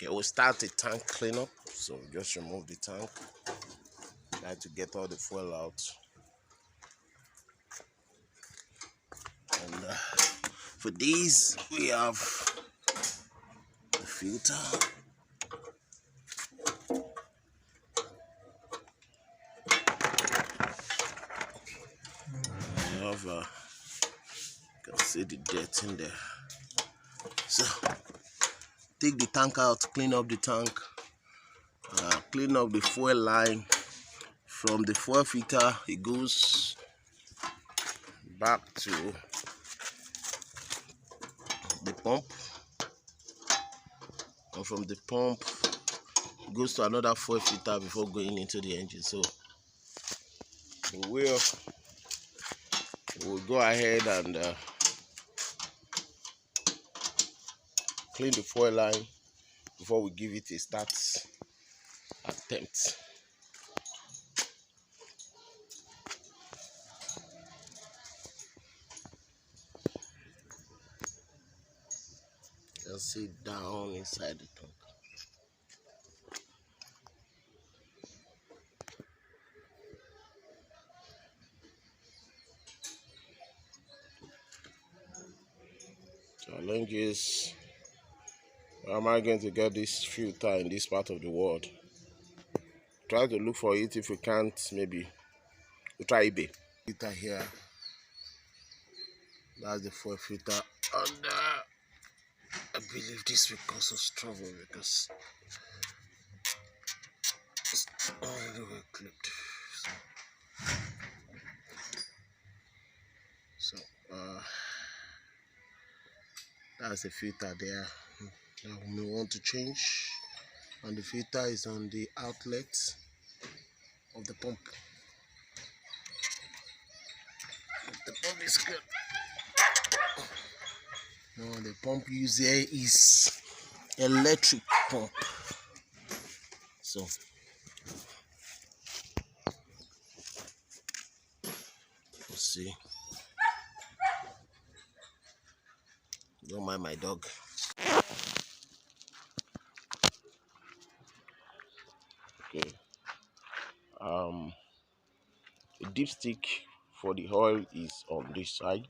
Okay, we'll start a tank cleanup. So just remove the tank. Try to get all the fuel out. And for these, we have the filter. We have, you can see the dirt in there. So take the tank out, clean up the tank, clean up the fuel line. From the fuel filter, it goes back to the pump, and from the pump it goes to another fuel filter before going into the engine. So we'll go ahead and clean the fuel line before we give it a start attempt. Just sit down inside the tank. Challenge is, where am I going to get this filter in this part of the world? Try to look for it. If we can't, maybe we'll try eBay. Filter here. That's the fuel filter, and I believe this will cause us trouble because it's all the way clipped. So that's the filter there that we want to change, and the filter is on the outlet of the pump. The pump is good. No, the pump used here is electric pump. So let's see. Don't mind my dog. Okay. The dipstick for the oil is on this side,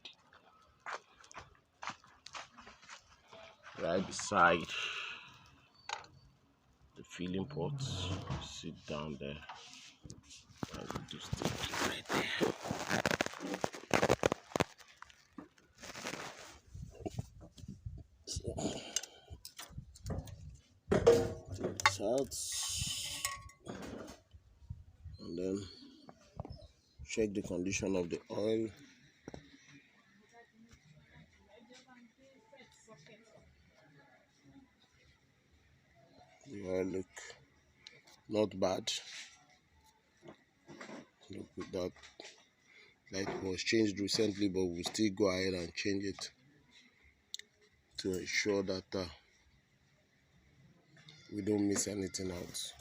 right beside the filling port. Sit down there. And the dipstick right there. Take this out, and then check the condition of the oil. The oil look not bad. Look with that. Light was changed recently, but we'll still go ahead and change it to ensure that we don't miss anything out.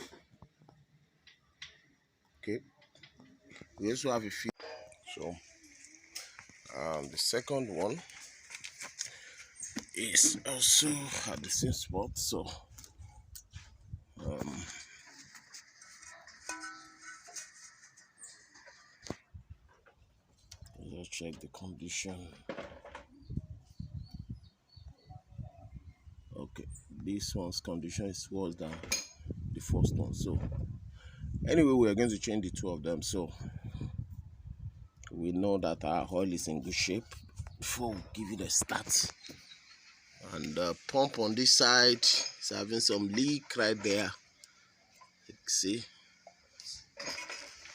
Okay. We also have a few. So the second one is also at the same spot. So let's check the condition. Okay, this one's condition is worse than the first one. So anyway, we are going to change the two of them, so we know that our oil is in good shape before we give it a start. And the pump on this side is having some leak right there. You can see.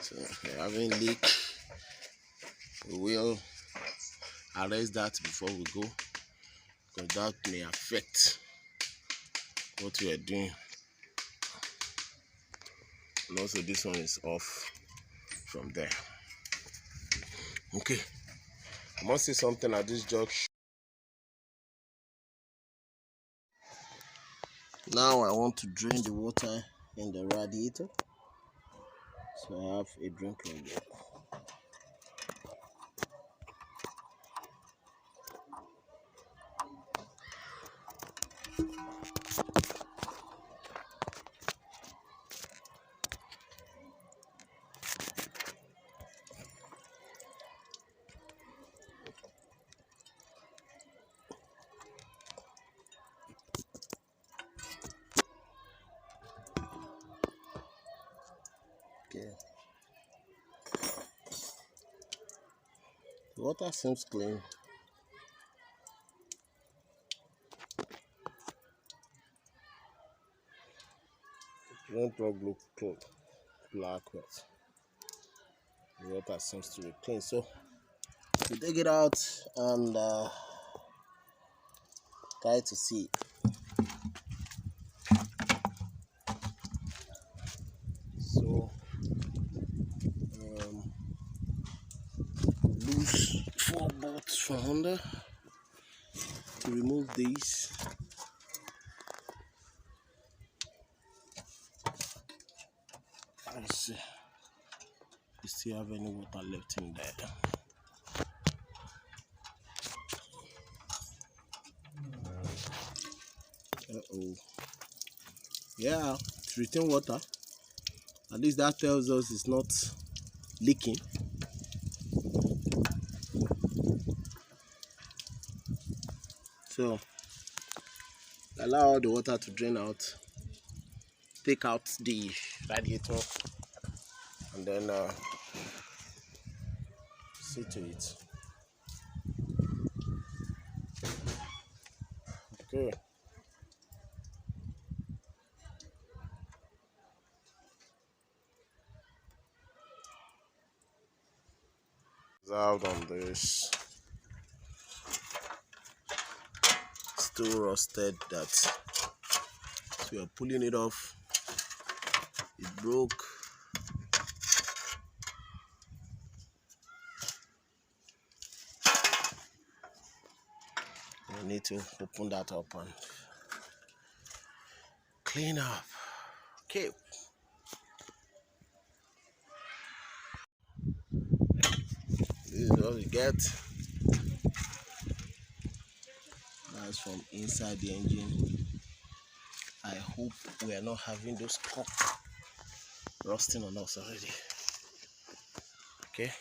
So we're having leak. We will arrest that before we go, because that may affect what we are doing. And also this one is off from there. Okay, I must say something at this junction. Now I want to drain the water in the radiator, so I have a drink like that. The water seems clean. Don't look black, but the water seems to be clean. So we take it out and try to see. So loose 4 bolts from under to remove these. Let's see. We still have any water left in there. Yeah, it's retained water. At least that tells us it's not leaking. So allow all the water to drain out. Take out the radiator and then see to it. Okay. Out on this. Still rusted. That so we are pulling it off. It broke. We need to open that up and clean up. Okay. This is what we get. That's from inside the engine. I hope we are not having those cork rusting on us already. Okay.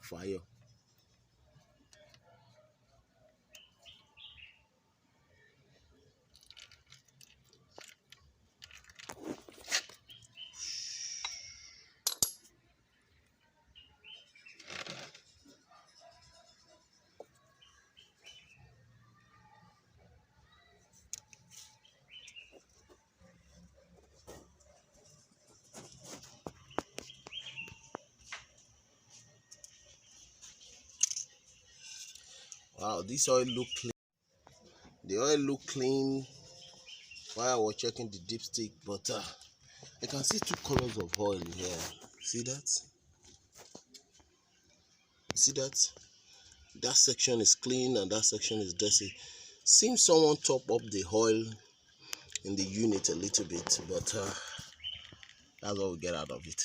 Fire. Wow, this oil look clean. The oil look clean while I was checking the dipstick, but I can see 2 colors of oil here. See that? See that? That section is clean and that section is dirty. Seems someone top up the oil in the unit a little bit, but that's what we get out of it.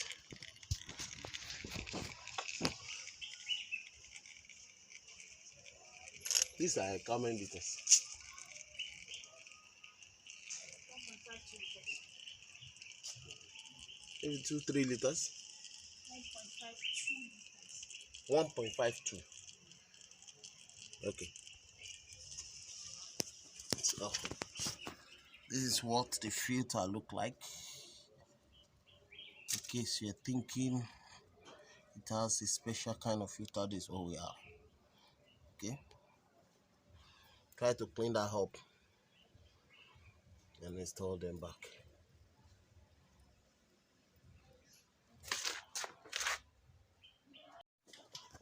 These are common liters. 3 liters. 1.52. Okay. So this is what the filter look like. In case you're thinking it has a special kind of filter, this is what we have. Okay. Try to clean that up and install them back.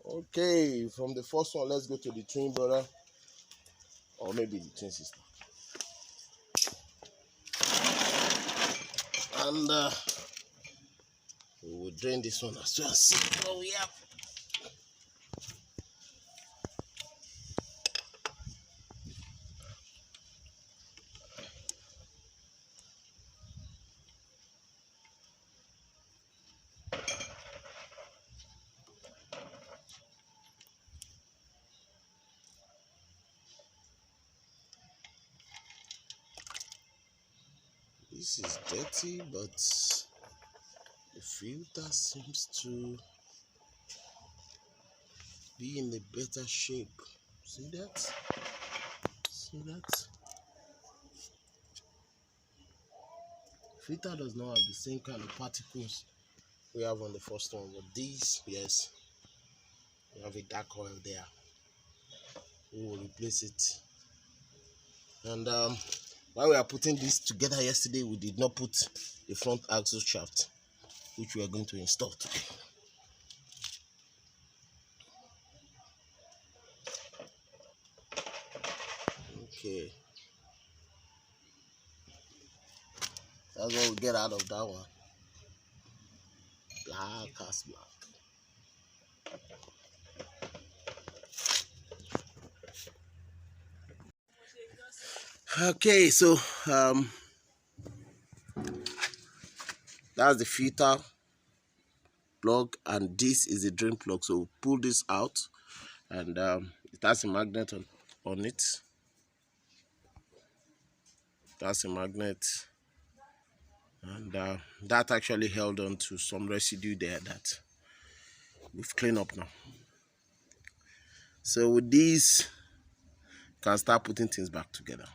Okay, from the first one, let's go to the twin brother, or maybe the twin sister. And we will drain this one as well and see what we have. This is dirty, but the filter seems to be in a better shape. See that? See that? Filter does not have the same kind of particles we have on the first one, but these, yes, we have a dark oil there. We will replace it. And while we are putting this together yesterday, we did not put the front axle shaft, which we are going to install today. Okay, that's what we get out of that one. Black as black. Okay, so that's the filter plug, and this is the drain plug. So we'll pull this out, and it has a magnet on it. That's a magnet, and that actually held on to some residue there that we've cleaned up now. So with these, you can start putting things back together.